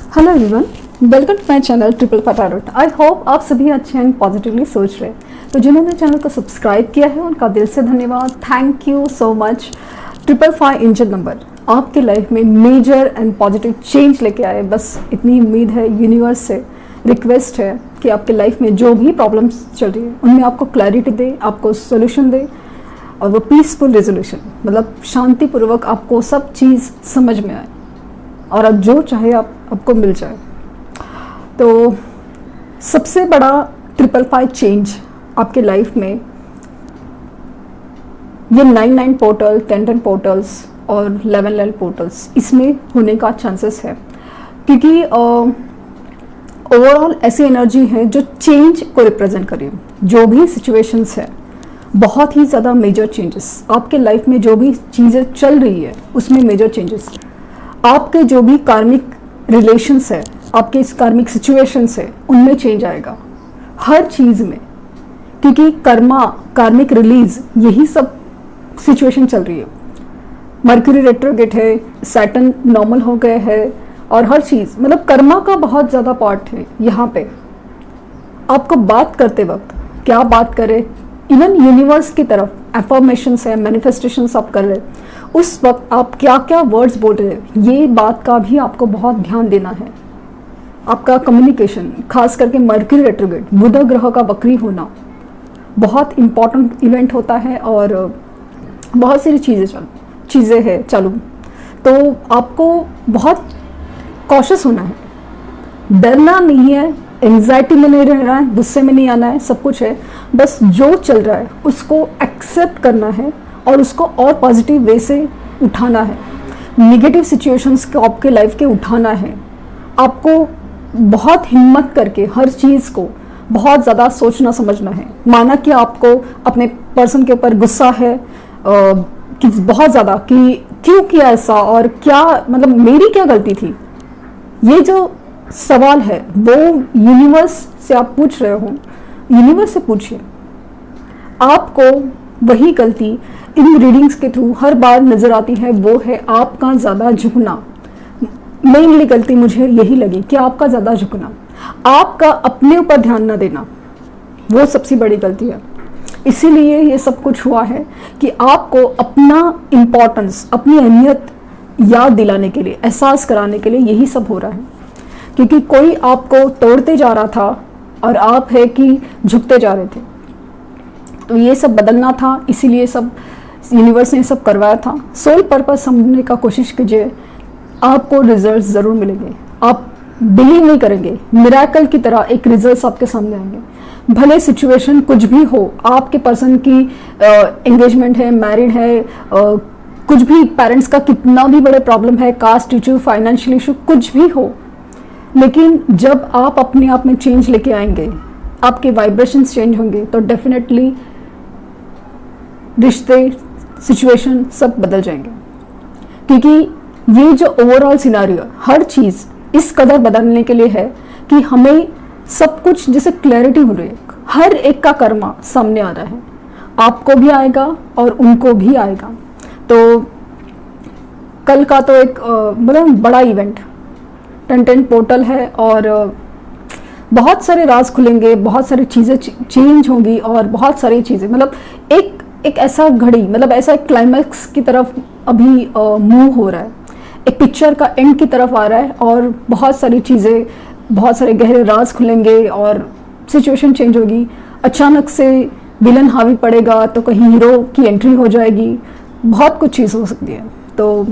Hello everyone, welcome to my channel triple five tarot. I hope आप सभी अच्छे हैं, पॉजिटिवली सोच रहे हैं। तो जिन्होंने चैनल को सब्सक्राइब किया है उनका दिल से धन्यवाद। Thank you so much. Triple five engine number आपकी लाइफ में मेजर एंड पॉजिटिव चेंज लेके आए, बस इतनी उम्मीद है। यूनिवर्स से रिक्वेस्ट है कि आपकी लाइफ में जो भी प्रॉब्लम्स चल रही है उनमें आपको क्लैरिटी दे, आपको सोल्यूशन दे, और वो पीसफुल रेजोल्यूशन, मतलब शांतिपूर्वक आपको सब चीज़ समझ में आए और आप जो चाहे आपको मिल जाए। तो सबसे बड़ा ट्रिपल फाइव चेंज आपके लाइफ में ये 9-9 पोर्टल, 10-10 पोर्टल्स और 11-11 पोर्टल्स इसमें होने का चांसेस है, क्योंकि ओवरऑल ऐसी एनर्जी है जो चेंज को रिप्रेजेंट करे। जो भी सिचुएशंस है, बहुत ही ज़्यादा मेजर चेंजेस आपके लाइफ में, जो भी चीज़ें चल रही है उसमें मेजर चेंजेस। आपके जो भी कार्मिक रिलेशंस है, आपके इस कार्मिक सिचुएशंस है, उनमें चेंज आएगा हर चीज़ में, क्योंकि कर्मा, कार्मिक रिलीज, यही सब सिचुएशन चल रही है। मर्क्यूरी रेट्रोगेट है, सैटर्न नॉर्मल हो गए हैं, और हर चीज़ मतलब कर्मा का बहुत ज़्यादा पार्ट है यहाँ पे। आपको बात करते वक्त क्या बात करें, इवन यूनिवर्स की तरफ एफर्मेशंस है, मैनिफेस्टेशंस आप कर रहे हैं, उस वक्त आप क्या क्या वर्ड्स बोल रहे हैं, ये बात का भी आपको बहुत ध्यान देना है। आपका कम्युनिकेशन, खास करके मर्क्यूरी रेट्रोगेट, बुध ग्रह का वक्री होना बहुत इंपॉर्टेंट इवेंट होता है, और बहुत सारी चीज़ें हैं चालू। तो आपको बहुत कॉशियस होना है, डरना नहीं है, एंग्जाइटी में नहीं रहना है, गुस्से में नहीं आना है, सब कुछ है। बस जो चल रहा है उसको एक्सेप्ट करना है और उसको और पॉजिटिव वे से उठाना है। नेगेटिव सिचुएशंस को आपके लाइफ के उठाना है। आपको बहुत हिम्मत करके हर चीज़ को बहुत ज़्यादा सोचना समझना है। माना कि आपको अपने पर्सन के ऊपर गुस्सा है कि बहुत ज़्यादा, कि क्यों किया ऐसा, और क्या मतलब मेरी क्या गलती थी, ये जो सवाल है वो यूनिवर्स से आप पूछ रहे हो। यूनिवर्स से पूछिए, आपको वही गलती इन रीडिंग्स के थ्रू हर बार नजर आती है, वो है आपका ज़्यादा झुकना। मेनली गलती मुझे यही लगी कि आपका ज़्यादा झुकना, आपका अपने ऊपर ध्यान ना देना, वो सबसे बड़ी गलती है। इसीलिए ये सब कुछ हुआ है कि आपको अपना इम्पोर्टेंस, अपनी अहमियत याद दिलाने के लिए, एहसास कराने के लिए यही सब हो रहा है। क्योंकि कोई आपको तोड़ते जा रहा था और आप है कि झुकते जा रहे थे। तो ये सब बदलना था, इसीलिए सब यूनिवर्स ने सब करवाया था। सोल पर्पस समझने का कोशिश कीजिए, आपको रिजल्ट ज़रूर मिलेंगे। आप बिलीव नहीं करेंगे, मिरेकल की तरह एक रिजल्ट आपके सामने आएंगे। भले सिचुएशन कुछ भी हो, आपके पर्सन की एंगेजमेंट है, मैरिड है, कुछ भी, पेरेंट्स का कितना भी बड़े प्रॉब्लम है, कास्ट इशू, फाइनेंशियल इशू, कुछ भी हो, लेकिन जब आप अपने आप में चेंज लेके आएंगे, आपके वाइब्रेशंस चेंज होंगे, तो डेफिनेटली रिश्ते, सिचुएशन सब बदल जाएंगे। क्योंकि ये जो ओवरऑल सिनारियो, हर चीज़ इस कदर बदलने के लिए है कि हमें सब कुछ जैसे क्लैरिटी हो रही है, हर एक का कर्मा सामने आ रहा है। आपको भी आएगा और उनको भी आएगा। तो कल का तो एक मतलब बड़ा इवेंट 10-10 पोर्टल है, और बहुत सारे राज खुलेंगे, बहुत सारी चीज़ें चेंज होंगी, और बहुत सारी चीज़ें मतलब एक ऐसा घड़ी, मतलब ऐसा एक क्लाइमैक्स की तरफ अभी मूव हो रहा है, एक पिक्चर का एंड की तरफ आ रहा है, और बहुत सारी चीज़ें, बहुत सारे गहरे राज खुलेंगे और सिचुएशन चेंज होगी। अचानक से विलन हावी पड़ेगा, तो कहीं हीरो की एंट्री हो जाएगी, बहुत कुछ चीज़ हो सकती है। तो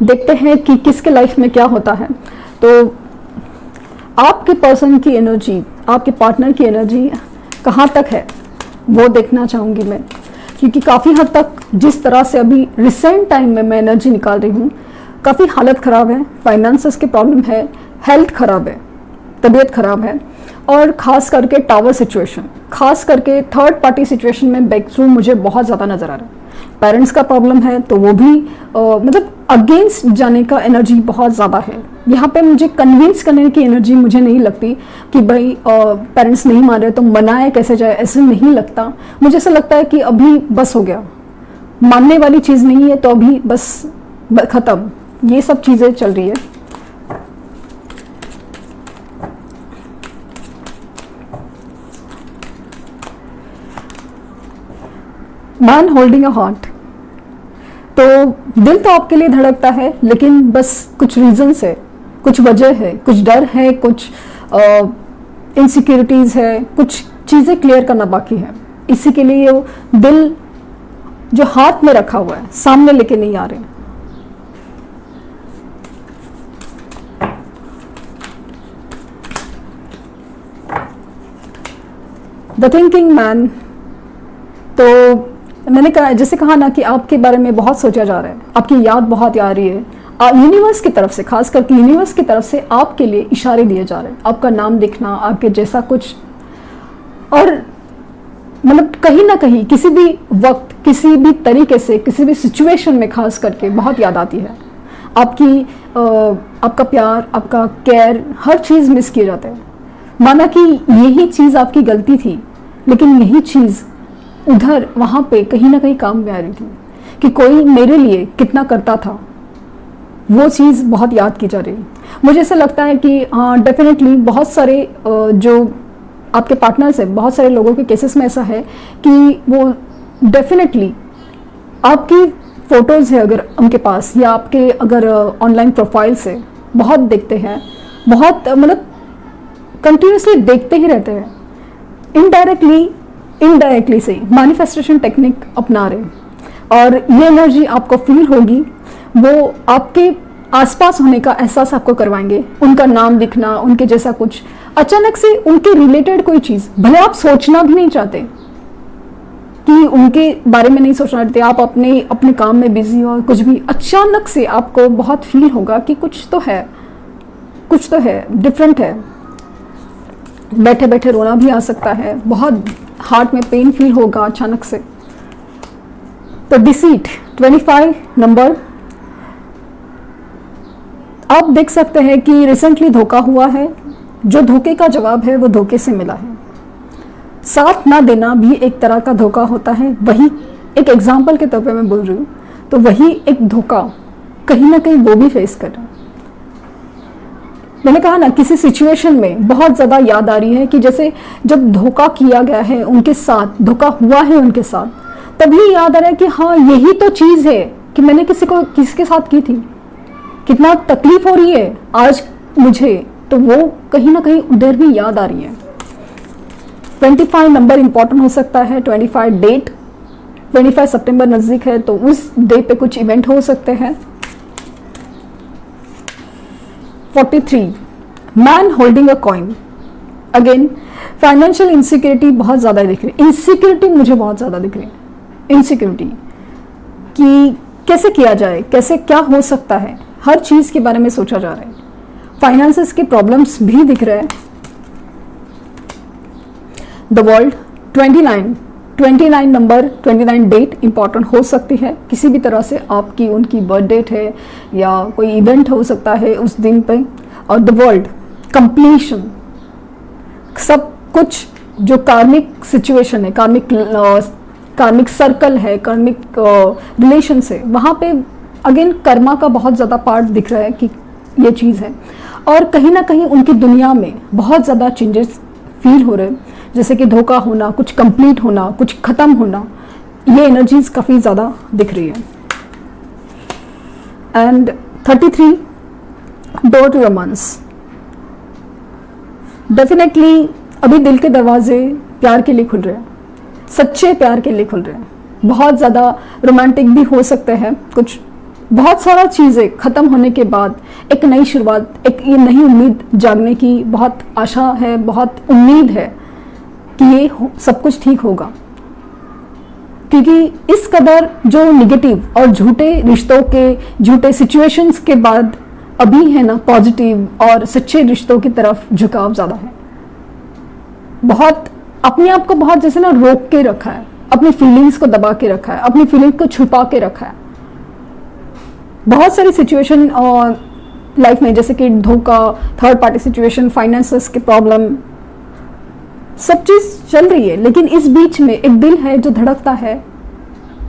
देखते हैं कि किसके लाइफ में क्या होता है। तो आपके पर्सन की एनर्जी, आपके पार्टनर की एनर्जी कहाँ तक है वो देखना चाहूँगी मैं, क्योंकि काफ़ी हद तक जिस तरह से अभी रिसेंट टाइम में मैं एनर्जी निकाल रही हूँ, काफ़ी हालत ख़राब है, फाइनेंसेस की प्रॉब्लम है, हेल्थ ख़राब है, तबीयत ख़राब है, और ख़ास करके टावर सिचुएशन, खास करके थर्ड पार्टी सिचुएशन में ब्रेक थ्रू मुझे बहुत ज़्यादा नज़र आ रहा है। पेरेंट्स का प्रॉब्लम है, तो वो भी मतलब अगेंस्ट जाने का एनर्जी बहुत ज़्यादा है। यहाँ पे मुझे कन्विंस करने की एनर्जी मुझे नहीं लगती कि भाई पेरेंट्स नहीं मान रहे तो मनाए कैसे जाए, ऐसे नहीं लगता। मुझे ऐसा लगता है कि अभी बस हो गया, मानने वाली चीज़ नहीं है, तो अभी बस ख़त्म, ये सब चीज़ें चल रही है। मैन होल्डिंग अ हार्ट, तो दिल तो आपके लिए धड़कता है, लेकिन बस कुछ रीजंस है, कुछ वजह है, कुछ डर है, कुछ इनसिक्योरिटीज है, कुछ चीज़ें क्लियर करना बाकी है। इसी के लिए वो दिल जो हाथ में रखा हुआ है सामने लेके नहीं आ रहे। द थिंकिंग मैन, तो मैंने कहा, जैसे कहा ना कि आपके बारे में बहुत सोचा जा रहा है, आपकी याद बहुत आ रही है, यूनिवर्स की तरफ से, खास करके यूनिवर्स की तरफ से आपके लिए इशारे दिए जा रहे हैं, आपका नाम दिखना, आपके जैसा कुछ, और मतलब कहीं ना कहीं किसी भी वक्त, किसी भी तरीके से, किसी भी सिचुएशन में खास करके बहुत याद आती है आपकी। आपका प्यार, आपका केयर, हर चीज़ मिस किए जाते हैं। माना कि यही चीज़ आपकी गलती थी, लेकिन यही चीज़ उधर वहाँ पे कहीं ना कहीं काम में आ रही थी कि कोई मेरे लिए कितना करता था, वो चीज़ बहुत याद की जा रही है। मुझे ऐसा लगता है कि हाँ, डेफिनेटली बहुत सारे जो आपके पार्टनर्स हैं, बहुत सारे लोगों के केसेस में ऐसा है कि वो डेफिनेटली आपकी फ़ोटोज़ है अगर उनके पास, या आपके अगर ऑनलाइन प्रोफाइल्स है, बहुत देखते हैं, बहुत मतलब कंटिन्यूसली देखते ही रहते हैं, इनडायरेक्टली से मैनिफेस्टेशन टेक्निक अपना रहे हैं, और ये एनर्जी आपको फील होगी, वो आपके आसपास होने का एहसास आपको करवाएंगे। उनका नाम दिखना, उनके जैसा कुछ, अचानक से उनके रिलेटेड कोई चीज़, भले आप सोचना भी नहीं चाहते कि उनके बारे में नहीं सोचना चाहते, आप अपने काम में बिजी हो, कुछ भी, अचानक से आपको बहुत फील होगा कि कुछ तो है, डिफरेंट है। बैठे बैठे रोना भी आ सकता है, बहुत हार्ट में पेन फील होगा अचानक से। तो डिसीट 25 नंबर, आप देख सकते हैं कि रिसेंटली धोखा हुआ है, जो धोखे का जवाब है वो धोखे से मिला है। साथ ना देना भी एक तरह का धोखा होता है, वही एक एग्जाम्पल के तौर पे मैं बोल रही हूँ, तो वही एक धोखा कहीं ना कहीं वो भी फेस कर रहा है। मैंने कहा ना, किसी सिचुएशन में बहुत ज़्यादा याद आ रही है कि जैसे जब धोखा किया गया है उनके साथ, धोखा हुआ है उनके साथ, तभी याद आ रहा है कि हाँ, यही तो चीज़ है कि मैंने किसके साथ की थी, कितना तकलीफ हो रही है आज मुझे, तो वो कहीं ना कहीं उधर भी याद आ रही है। 25 नंबर इंपॉर्टेंट हो सकता है, 25 डेट, 25 सितंबर नज़दीक है, तो उस डे पे कुछ इवेंट हो सकते हैं। 43 man holding a coin, again financial insecurity बहुत ज़्यादा दिख रही है, इनसिक्योरिटी मुझे बहुत ज़्यादा दिख रही है, इनसिक्योरिटी कि कैसे किया जाए, कैसे क्या हो सकता है, हर चीज़ के बारे में सोचा जा रहा है। फाइनेंसेस के प्रॉब्लम्स भी दिख रहे हैं। The world 29 number, 29 date important हो सकती है, किसी भी तरह से आपकी उनकी बर्थ डेट है या कोई इवेंट हो सकता है उस दिन पे। और द वर्ल्ड कंप्लीशन, सब कुछ जो कार्मिक सिचुएशन है, कार्मिक सर्कल है, कार्मिक रिलेशन है, वहाँ पे अगेन कर्मा का बहुत ज़्यादा पार्ट दिख रहा है कि ये चीज़ है। और कहीं ना कहीं उनकी दुनिया में बहुत ज़्यादा चेंजेस फील हो रहे हैं, जैसे कि धोखा होना, कुछ कंप्लीट होना, कुछ ख़त्म होना, ये एनर्जीज काफ़ी ज़्यादा दिख रही है। And 33 door to romance, definitely अभी दिल के दरवाजे प्यार के लिए खुल रहे हैं, सच्चे प्यार के लिए खुल रहे हैं, बहुत ज़्यादा रोमांटिक भी हो सकते हैं कुछ, बहुत सारा चीज़ें ख़त्म होने के बाद एक नई शुरुआत, एक ये नई उम्मीद जागने की बहुत आशा है, बहुत उम्मीद है कि ये सब कुछ ठीक होगा। क्योंकि इस कदर जो निगेटिव और झूठे रिश्तों के, झूठे सिचुएशंस के बाद अभी है ना पॉजिटिव और सच्चे रिश्तों की तरफ झुकाव ज़्यादा है। बहुत अपने आप को बहुत जैसे ना रोक के रखा है, अपनी फीलिंग्स को दबा के रखा है, अपनी फीलिंग्स को छुपा के रखा है। बहुत सारी सिचुएशन लाइफ में, जैसे कि धोखा, थर्ड पार्टी सिचुएशन, फाइनेंसेस के प्रॉब्लम, सब चीज़ चल रही है, लेकिन इस बीच में एक दिल है जो धड़कता है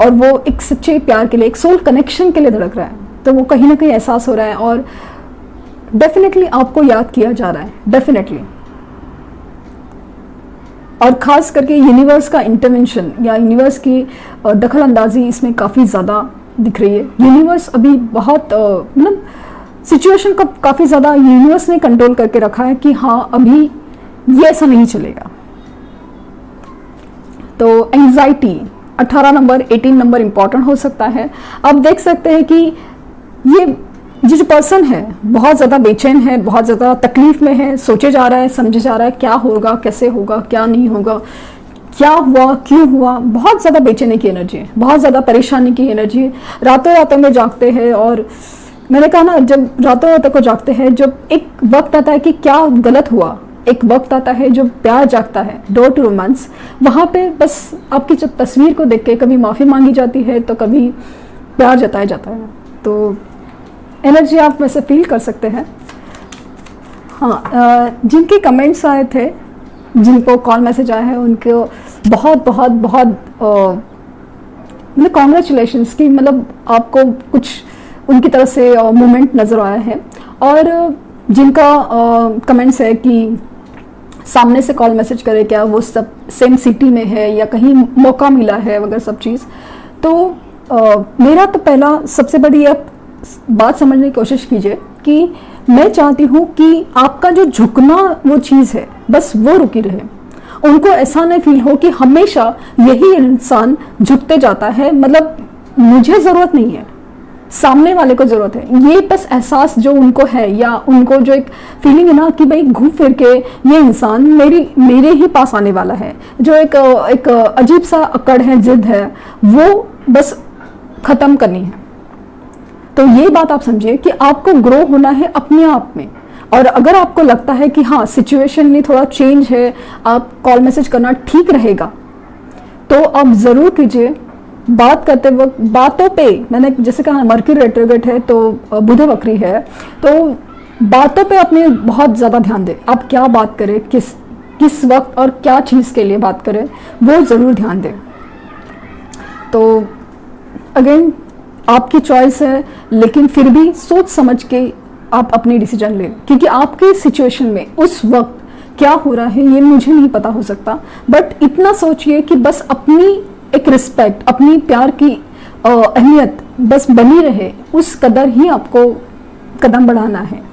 और वो एक सच्चे प्यार के लिए, एक सोल कनेक्शन के लिए धड़क रहा है। तो वो कहीं ना कहीं एहसास हो रहा है और डेफिनेटली आपको याद किया जा रहा है, डेफिनेटली। और ख़ास करके यूनिवर्स का इंटरवेंशन या यूनिवर्स की दखल अंदाजी इसमें काफ़ी ज़्यादा दिख रही है। यूनिवर्स अभी बहुत मतलब सिचुएशन को काफ़ी ज़्यादा यूनिवर्स ने कंट्रोल करके रखा है कि हाँ अभी ये ऐसा नहीं चलेगा। तो एंजाइटी 18 नंबर 18 नंबर इम्पॉर्टेंट हो सकता है। आप देख सकते हैं कि ये जो पर्सन है बहुत ज़्यादा बेचैन है, बहुत ज़्यादा तकलीफ में है, सोचे जा रहा है, समझे जा रहा है क्या होगा, कैसे होगा, क्या नहीं होगा, क्या हुआ, क्यों हुआ, बहुत ज़्यादा बेचैनी की एनर्जी है, बहुत ज़्यादा परेशानी की एनर्जी है। रातों रातों में जागते हैं और मैंने कहा ना, जब रातों रातों को जागते हैं, जब एक वक्त आता है कि क्या गलत हुआ, एक वक्त आता है जो प्यार जागता है, डोर टू रोमांस, वहाँ पे बस आपकी जब तस्वीर को देख के कभी माफ़ी मांगी जाती है तो कभी प्यार जताया जाता है। तो एनर्जी आप वैसे फील कर सकते हैं। हाँ, जिनके कमेंट्स आए थे, जिनको कॉल मैसेज आया है, उनको बहुत बहुत बहुत मतलब कॉन्ग्रेचुलेशंस की, मतलब आपको कुछ उनकी तरफ से मूवमेंट नज़र आया है। और जिनका कमेंट्स है कि सामने से कॉल मैसेज करे, क्या वो सब सेम सिटी में है या कहीं मौका मिला है वगैरह सब चीज़। तो मेरा तो पहला सबसे बड़ी आप बात समझने की कोशिश कीजिए कि मैं चाहती हूँ कि आपका जो झुकना वो चीज़ है बस वो रुकी रहे। उनको ऐसा नहीं फील हो कि हमेशा यही इंसान झुकते जाता है, मतलब मुझे ज़रूरत नहीं है, सामने वाले को ज़रूरत है। ये बस एहसास जो उनको है या उनको जो एक फीलिंग है ना कि भाई घूम फिर के ये इंसान मेरे ही पास आने वाला है, जो एक अजीब सा अकड़ है, जिद है, वो बस ख़त्म करनी है। तो ये बात आप समझिए कि आपको ग्रो होना है अपने आप में। और अगर आपको लगता है कि हाँ सिचुएशन में थोड़ा चेंज है, आप कॉल मैसेज करना ठीक रहेगा, तो आप ज़रूर कीजिए। बात करते वक्त बातों पे, मैंने जैसे कहा मर्क्यूरी रेट्रोग्रेड है तो बुध वक्री है, तो बातों पे अपने बहुत ज़्यादा ध्यान दें। आप क्या बात करें, किस वक्त और क्या चीज़ के लिए बात करें, वो ज़रूर ध्यान दें। तो अगेन आपकी चॉइस है, लेकिन फिर भी सोच समझ के आप अपनी डिसीजन लें, क्योंकि आपके सिचुएशन में उस वक्त क्या हो रहा है ये मुझे नहीं पता हो सकता। बट इतना सोचिए कि बस अपनी एक रिस्पेक्ट, अपनी प्यार की अहमियत बस बनी रहे, उस कदर ही आपको कदम बढ़ाना है।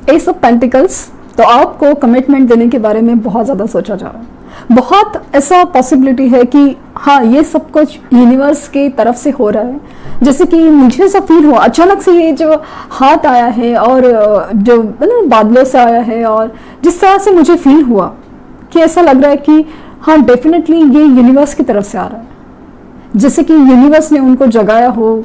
एस ऑफ पेंटिकल्स, तो आपको कमिटमेंट देने के बारे में बहुत ज़्यादा सोचा जा रहा है। बहुत ऐसा पॉसिबिलिटी है कि हाँ ये सब कुछ यूनिवर्स के तरफ से हो रहा है। जैसे कि मुझे ऐसा फील हुआ अचानक से, ये जो हाथ आया है और जो मतलब बादलों से आया है, और जिस तरह से मुझे फील हुआ कि ऐसा लग रहा है कि हाँ डेफिनेटली ये यूनिवर्स की तरफ से आ रहा है। जैसे कि यूनिवर्स ने उनको जगाया हो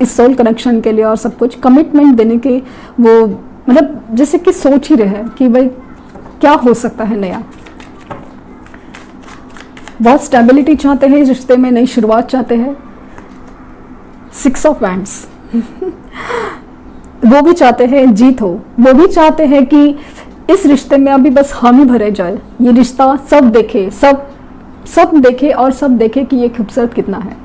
इस सोल कनेक्शन के लिए और सब कुछ कमिटमेंट देने के, वो मतलब जैसे कि सोच ही रहे कि भाई क्या हो सकता है नया। बहुत स्टेबिलिटी चाहते हैं इस रिश्ते में, नई शुरुआत चाहते हैं। 6 ऑफ वैंड्स वो भी चाहते हैं जीत हो, वो भी चाहते हैं कि इस रिश्ते में अभी बस हामी भरे जाए, ये रिश्ता सब देखे, सब देखे और सब देखे कि ये खूबसूरत कितना है।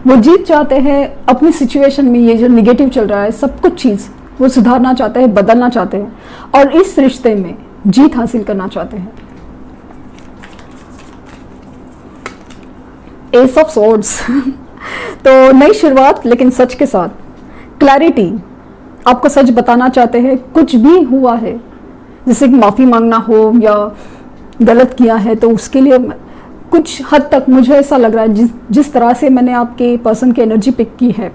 वो जीत चाहते हैं अपनी सिचुएशन में, ये जो निगेटिव चल रहा है सब कुछ चीज़ वो सुधारना चाहते हैं, बदलना चाहते हैं और इस रिश्ते में जीत हासिल करना चाहते हैं। एस ऑफ सोर्ड्स तो नई शुरुआत लेकिन सच के साथ, क्लैरिटी, आपको सच बताना चाहते हैं कुछ भी हुआ है, जैसे कि माफ़ी मांगना हो या गलत किया है, तो उसके लिए कुछ हद तक मुझे ऐसा लग रहा है जिस तरह से मैंने आपके पर्सन की एनर्जी पिक की है,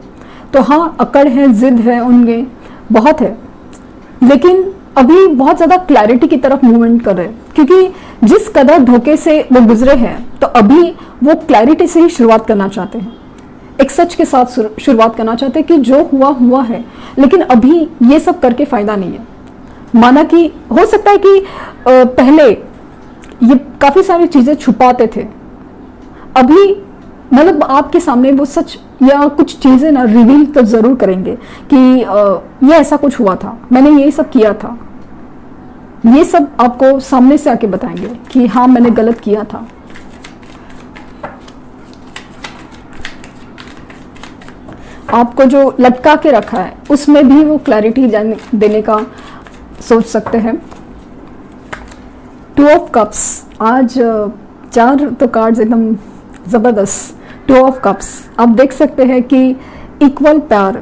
तो हाँ अकड़ है, जिद है, उनमें बहुत है, लेकिन अभी बहुत ज़्यादा क्लैरिटी की तरफ मूवमेंट कर रहे हैं, क्योंकि जिस कदर धोखे से वो गुजरे हैं तो अभी वो क्लैरिटी से ही शुरुआत करना चाहते हैं, एक सच के साथ शुरुआत करना चाहते हैं कि जो हुआ हुआ है, लेकिन अभी ये सब करके फ़ायदा नहीं है। माना कि हो सकता है कि पहले ये काफ़ी सारी चीज़ें छुपाते थे, अभी मतलब आपके सामने वो सच या कुछ चीज़ें ना रिवील तो ज़रूर करेंगे कि ये ऐसा कुछ हुआ था, मैंने ये सब किया था, ये सब आपको सामने से आके बताएंगे कि हाँ मैंने गलत किया था। आपको जो लटका के रखा है उसमें भी वो क्लैरिटी देने का सोच सकते हैं। टू ऑफ कप्स, आज 4 तो कार्ड्स एकदम ज़बरदस्त। टू ऑफ कप्स, आप देख सकते हैं कि इक्वल प्यार,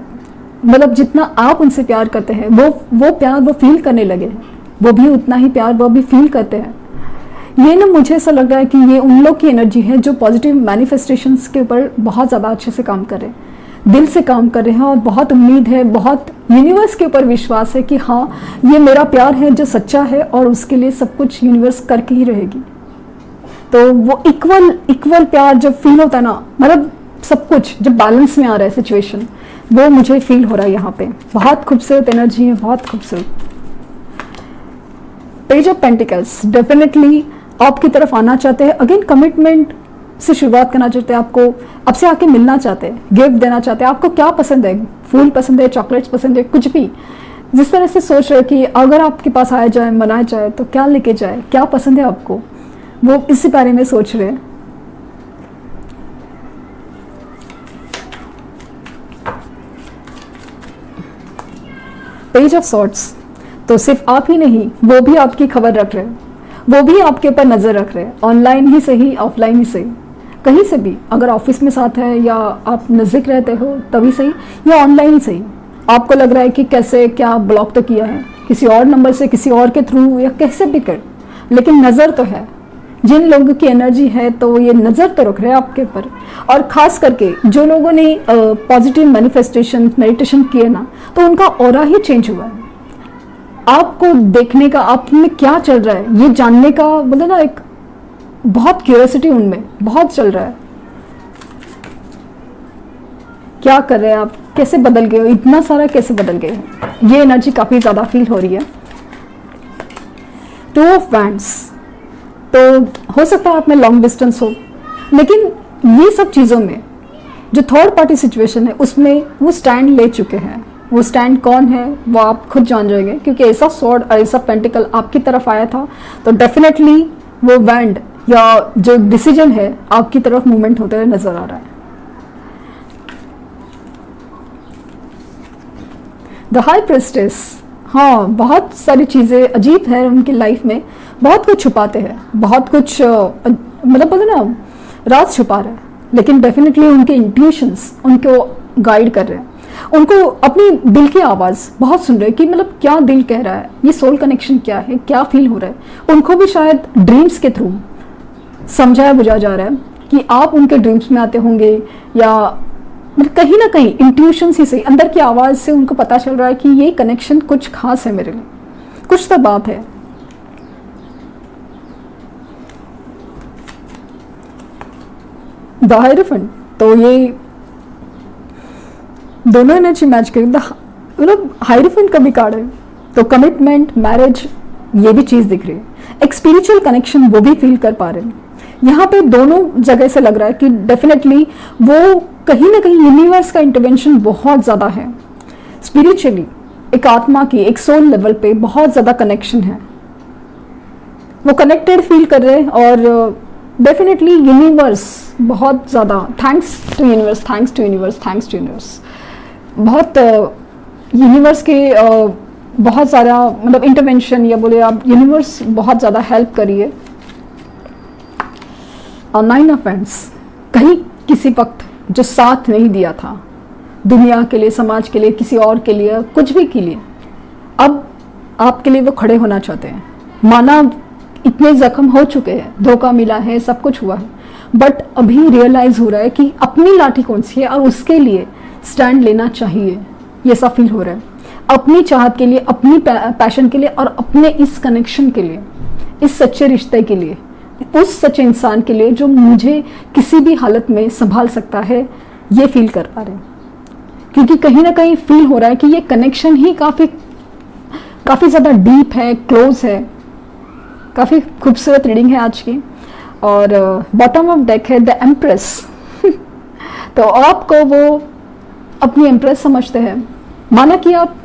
मतलब जितना आप उनसे प्यार करते हैं वो प्यार वो फील करने लगे हैं, वो भी उतना ही प्यार वो भी फील करते हैं। ये ना मुझे ऐसा लग रहा है कि ये उन लोग की एनर्जी है जो पॉजिटिव मैनिफेस्टेशंस के ऊपर बहुत ज़्यादा अच्छे से काम कर रहे हैं, दिल से काम कर रहे हैं, और बहुत उम्मीद है, बहुत यूनिवर्स के ऊपर विश्वास है कि हाँ ये मेरा प्यार है जो सच्चा है और उसके लिए सब कुछ यूनिवर्स करके ही रहेगी। तो वो इक्वल प्यार जब फील होता है ना, मतलब सब कुछ जब बैलेंस में आ रहा है सिचुएशन, वो मुझे फील हो रहा है यहाँ पे। बहुत खूबसूरत एनर्जी है, बहुत खूबसूरत। पेज ऑफ पेंटिकल्स डेफिनेटली आपकी तरफ आना चाहते हैं, अगेन कमिटमेंट से शुरुआत करना चाहते हैं, आपको आपसे आके मिलना चाहते हैं, गिफ्ट देना चाहते हैं। आपको क्या पसंद है, फूल पसंद है, चॉकलेट्स पसंद है, कुछ भी जिस तरह से सोच रहे कि अगर आपके पास आया जाए, मनाया जाए तो क्या लेके जाए, क्या पसंद है आपको, वो इसी बारे में सोच रहे हैं। पेज ऑफ सॉर्ट्स, तो सिर्फ आप ही नहीं, वो भी आपकी खबर रख रहे हैं, वो भी आपके ऊपर नजर रख रहे हैं, ऑनलाइन ही सही, ऑफलाइन ही सही, कहीं से भी, अगर ऑफिस में साथ है या आप नज़दीक रहते हो तभी सही, या ऑनलाइन ही सही। आपको लग रहा है कि कैसे क्या ब्लॉक तो किया है किसी और नंबर से, किसी और के थ्रू, या कैसे भी कर, लेकिन नज़र तो है। जिन लोगों की एनर्जी है तो ये नज़र तो रख रहे हैं आपके ऊपर। और ख़ास करके जो लोगों ने पॉजिटिव मैनिफेस्टेशन मेडिटेशन किए ना, तो उनका ऑरा ही चेंज हुआ है। आपको देखने का, आप में क्या चल रहा है ये जानने का, मतलब ना एक बहुत क्यूरियोसिटी उनमें बहुत चल रहा है। क्या कर रहे हैं आप, कैसे बदल गए हो, इतना सारा कैसे बदल गए हो, ये एनर्जी काफ़ी ज़्यादा फील हो रही है। टू ऑफ वैंड्स, तो हो सकता है आप में लॉन्ग डिस्टेंस हो, लेकिन ये सब चीज़ों में जो थर्ड पार्टी सिचुएशन है उसमें वो स्टैंड ले चुके हैं। वो स्टैंड कौन है वो आप खुद जान जाएंगे, क्योंकि ऐसा स्वॉर्ड और ऐसा पेंटिकल आपकी तरफ आया था, तो डेफिनेटली वो वैंड या जो डिसीजन है आपकी तरफ मूवमेंट होते हुए नजर आ रहा है। द हाई प्रिस्टेस, हाँ बहुत सारी चीज़ें अजीब है उनकी लाइफ में, बहुत कुछ छुपाते हैं, बहुत कुछ मतलब बोलते ना राज छुपा रहे हैं, लेकिन डेफिनेटली उनके इंट्यूशंस उनको गाइड कर रहे हैं, उनको अपनी दिल की आवाज़ बहुत सुन रहे हैं कि मतलब क्या दिल कह रहा है, ये सोल कनेक्शन क्या है, क्या फील हो रहा है। उनको भी शायद ड्रीम्स के थ्रू समझाया बुझा जा रहा है कि आप उनके ड्रीम्स में आते होंगे, या मतलब कहीं ना कहीं इंट्यूशंस ही सही, अंदर की आवाज़ से उनको पता चल रहा है कि ये कनेक्शन कुछ खास है मेरे लिए, कुछ तो बात है। द हायरोफेंट, तो ये दोनों एनर्जी मैच करें, मतलब हायरोफेंट का भी कार्ड है, तो कमिटमेंट, मैरिज, ये भी चीज़ दिख रही है। एक स्पिरिचुअल कनेक्शन वो भी फील कर पा रहे हैं। यहाँ पे दोनों जगह से लग रहा है कि डेफिनेटली वो कहीं ना कहीं यूनिवर्स का इंटरवेंशन बहुत ज़्यादा है। स्पिरिचुअली एक आत्मा की, एक सोल लेवल पे बहुत ज़्यादा कनेक्शन है, वो कनेक्टेड फील कर रहे हैं, और डेफिनेटली यूनिवर्स बहुत ज़्यादा, thanks to universe, thanks to universe, thanks to universe, बहुत यूनिवर्स के बहुत सारा मतलब इंटरवेंशन, या बोले आप यूनिवर्स बहुत ज़्यादा हेल्प करिए। और 9 ऑफ पेंट्स, कहीं किसी वक्त जो साथ नहीं दिया था दुनिया के लिए, समाज के लिए, किसी और के लिए, कुछ भी के लिए, अब आपके लिए वो खड़े होना चाहते हैं। माना इतने जख्म हो चुके हैं, धोखा मिला है, सब कुछ हुआ है, बट अभी रियलाइज हो रहा है कि अपनी लाठी कौन सी है और उसके लिए स्टैंड लेना चाहिए, ये सब फील हो रहा है। अपनी चाहत के लिए, अपनी पैशन के लिए, और अपने इस कनेक्शन के लिए, इस सच्चे रिश्ते के लिए, उस सच्चे इंसान के लिए जो मुझे किसी भी हालत में संभाल सकता है, ये फील कर पा रहे हैं। क्योंकि कहीं ना कहीं फील हो रहा है कि ये कनेक्शन ही काफ़ी ज़्यादा डीप है, क्लोज है। काफ़ी खूबसूरत रीडिंग है आज की। और बॉटम ऑफ डेक है द एम्प्रेस। तो आपको वो अपनी एम्प्रेस समझते हैं। माना कि आप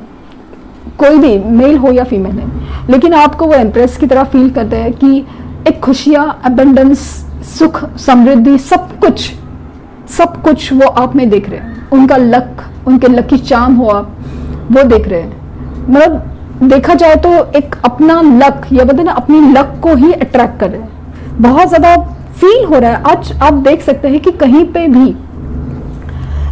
कोई भी मेल हो या फीमेल है, लेकिन आपको वो एम्प्रेस की तरह फील करते हैं कि एक खुशियाँ, अबंडेंस, सुख, समृद्धि, सब कुछ वो आप में देख रहे हैं। उनका लक, उनके लकी चार्म हो आप, वो देख रहे हैं। मतलब देखा जाए तो एक अपना लक, या बोलते ना अपनी लक को ही अट्रैक्ट कर रहे हैं। बहुत ज़्यादा फील हो रहा है। आज आप देख सकते हैं कि कहीं पे भी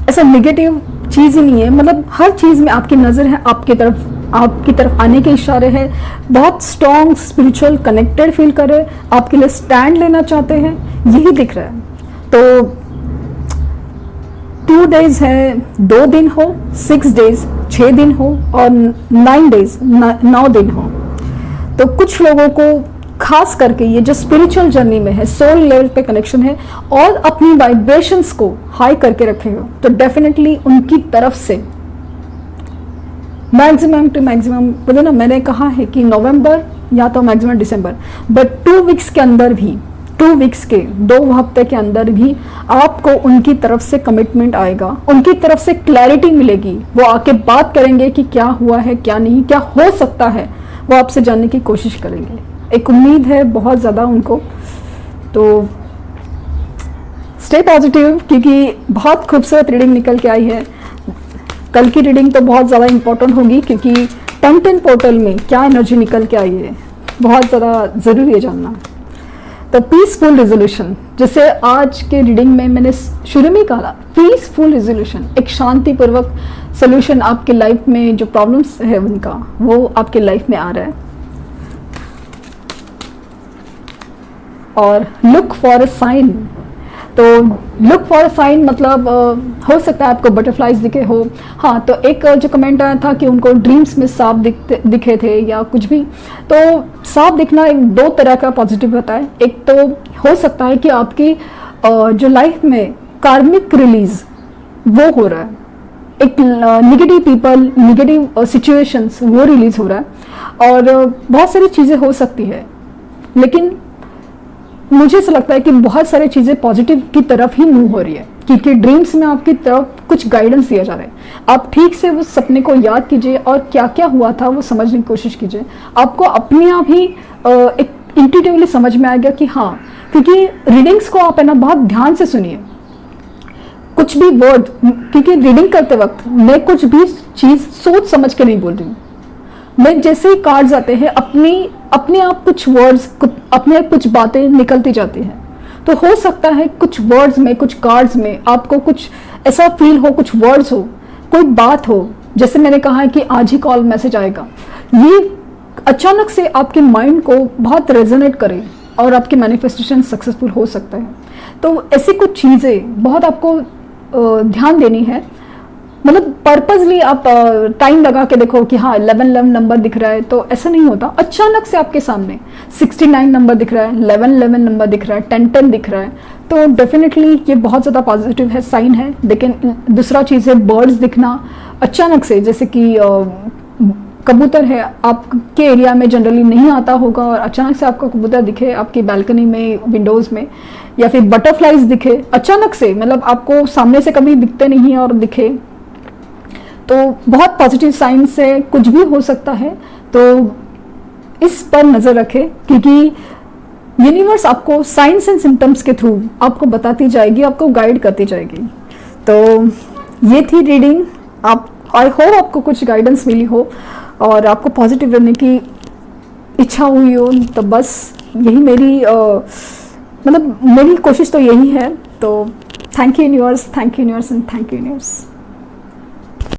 ऐसा नेगेटिव चीज़ ही नहीं है। मतलब हर चीज़ में आपकी नज़र है, आपकी तरफ आने के इशारे हैं। बहुत स्ट्रॉन्ग, स्पिरिचुअल, कनेक्टेड फील कर रहे हैं, आपके लिए स्टैंड लेना चाहते हैं, यही दिख रहा है। तो 2 डेज है, 2 दिन हो, 6 डेज 6 दिन हो, और 9 डेज 9 दिन हो। तो कुछ लोगों को खास करके ये जो स्पिरिचुअल जर्नी में है, सोल लेवल पे कनेक्शन है और अपनी वाइब्रेशंस को हाई करके रखे हो, तो डेफिनेटली उनकी तरफ से मैक्सिमम टू मैक्सिमम, बोले ना, मैंने कहा है कि नवंबर या तो मैक्सिमम दिसंबर, बट 2 वीक्स के अंदर भी, 2 वीक्स के 2 हफ्ते के अंदर भी आपको उनकी तरफ से कमिटमेंट आएगा, उनकी तरफ से क्लैरिटी मिलेगी। वो आके बात करेंगे कि क्या हुआ है, क्या नहीं, क्या हो सकता है, वो आपसे जानने की कोशिश करेंगे। एक उम्मीद है बहुत ज़्यादा उनको। तो स्टे पॉजिटिव, क्योंकि बहुत खूबसूरत रीडिंग निकल के आई है। कल की रीडिंग तो बहुत ज़्यादा इंपॉर्टेंट होगी, क्योंकि 10-10 पोर्टल में क्या एनर्जी निकल के आई है, बहुत ज़्यादा ज़रूरी है जानना। तो पीसफुल रेजोल्यूशन, जैसे आज के रीडिंग में मैंने शुरू में कहा, पीसफुल रेजोल्यूशन, एक शांतिपूर्वक सोल्यूशन आपके लाइफ में जो प्रॉब्लम्स है उनका, वो आपके लाइफ में आ रहा है। और लुक फॉर अ साइन, तो लुक फॉर अ साइन मतलब हो सकता है आपको बटरफ्लाइज दिखे हो। हाँ, तो एक जो कमेंट आया था कि उनको ड्रीम्स में सांप दिखे थे या कुछ भी। तो सांप दिखना एक 2 तरह का पॉजिटिव होता है। एक तो हो सकता है कि आपकी जो लाइफ में कार्मिक रिलीज वो हो रहा है, एक निगेटिव पीपल, निगेटिव सिचुएशंस वो रिलीज हो रहा है, और बहुत सारी चीज़ें हो सकती है। लेकिन मुझे ऐसा लगता है कि बहुत सारी चीज़ें पॉजिटिव की तरफ ही मूव हो रही है, क्योंकि ड्रीम्स में आपकी तरफ कुछ गाइडेंस दिया जा रहा है। आप ठीक से उस सपने को याद कीजिए और क्या क्या हुआ था वो समझने की कोशिश कीजिए। आपको अपने आप ही एक इंट्यूटिवली समझ में आएगा कि हाँ, क्योंकि रीडिंग्स को आप है ना बहुत ध्यान से सुनिए, कुछ भी वर्ड, क्योंकि रीडिंग करते वक्त मैं कुछ भी चीज़ सोच समझ के नहीं बोल रही हूँ। मैं जैसे ही कार्ड्स आते हैं, अपने आप कुछ वर्ड्स, अपने आप कुछ बातें निकलती जाती हैं। तो हो सकता है कुछ वर्ड्स में, कुछ कार्ड्स में आपको कुछ ऐसा फील हो, कुछ वर्ड्स हो, कोई बात हो, जैसे मैंने कहा है कि आज ही कॉल मैसेज आएगा, ये अचानक से आपके माइंड को बहुत रेजोनेट करे और आपकी मैनिफेस्टेशन सक्सेसफुल हो सकता है। तो ऐसी कुछ चीज़ें बहुत आपको ध्यान देनी है। मतलब पर्पजली आप टाइम लगा के देखो कि हाँ 11 नंबर दिख रहा है, तो ऐसा नहीं होता। अचानक से आपके सामने 69 नंबर दिख रहा है, 11 नंबर दिख रहा है, 10 दिख रहा है, तो डेफिनेटली ये बहुत ज़्यादा पॉजिटिव है, साइन है। लेकिन दूसरा चीज़ है बर्ड्स दिखना अचानक से, जैसे कि कबूतर है, आपके एरिया में जनरली नहीं आता होगा और अचानक से आपको कबूतर दिखे आपकी बालकनी में, विंडोज़ में, या फिर बटरफ्लाइज दिखे अचानक से, मतलब आपको सामने से कभी दिखते नहीं और दिखे, तो बहुत पॉजिटिव साइन से कुछ भी हो सकता है। तो इस पर नज़र रखें, क्योंकि यूनिवर्स आपको साइंस एंड सिम्टम्स के थ्रू आपको बताती जाएगी, आपको गाइड करती जाएगी। तो ये थी रीडिंग। आप, आई होप आपको कुछ गाइडेंस मिली हो और आपको पॉजिटिव रहने की इच्छा हुई हो। तो बस यही मेरी मतलब मेरी कोशिश तो यही है। तो thank you universe, thank you universe and thank you universe.